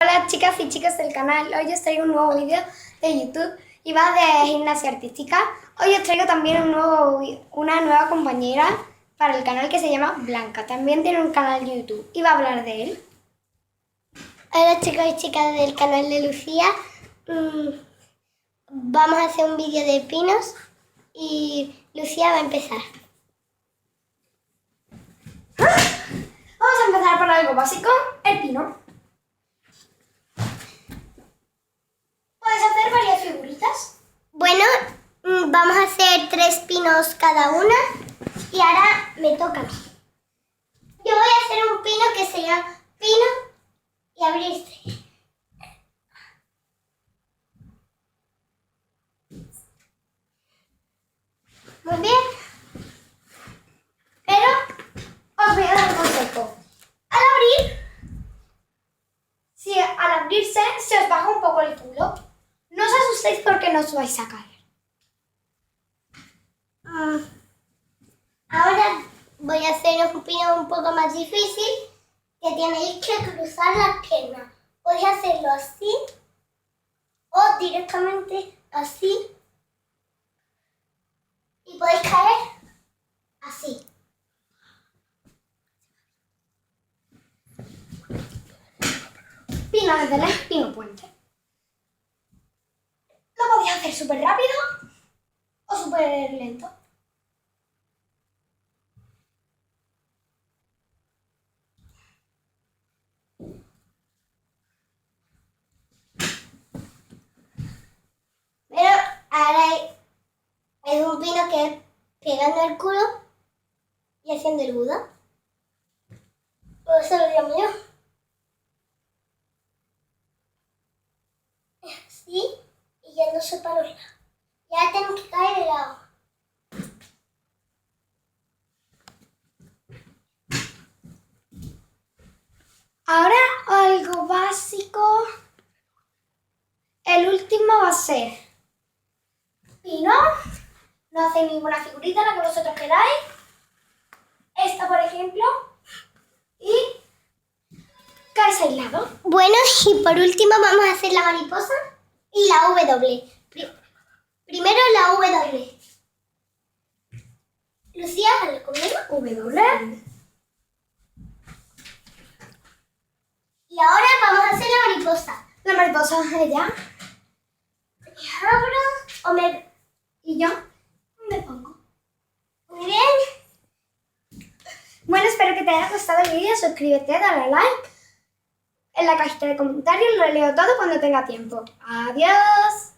Hola chicas y chicos del canal, hoy os traigo un nuevo vídeo de YouTube y va de gimnasia artística. Hoy os traigo también una nueva compañera para el canal que se llama Blanca. También tiene un canal de YouTube y va a hablar de él. Hola chicos y chicas del canal de Lucía. Vamos a hacer un vídeo de pinos y Lucía va a empezar. Vamos a empezar por algo básico, el pino. Puedes hacer varias figuritas. Bueno, vamos a hacer 3 pinos cada una y ahora me toca a mí. Yo voy a hacer un pino que se llama pino y abrirse. Muy bien. Pero os voy a dar un consejo. Si al abrirse se os baja un poco el culo, no os asustéis porque no os vais a caer. Ahora voy a hacer un pino un poco más difícil, que tenéis que cruzar las piernas. Podéis hacerlo así o directamente así y podéis caer así. Pino desde la pino puente. Lo podéis hacer súper rápido o súper lento. Pero ahora es un pino que es pegando el culo y haciendo el Buda. O eso lo llamo yo. Así y yéndose para los lados. Ya tengo que caer el agua. Ahora algo básico. El último va a ser pino. No hacéis ninguna figurita, la que vosotros queráis. Esta, por ejemplo. Y caes aislado. Bueno, y por último vamos a hacer la mariposa y la W. Primero la W. Lucía, hazlo conmigo. W. Y ahora vamos a hacer la mariposa. La mariposa es ella. ¿Me abro Y yo me pongo. Muy bien. Bueno, espero que te haya gustado el vídeo. Suscríbete, dale a like. En la cajita de comentarios lo leo todo cuando tenga tiempo. Adiós.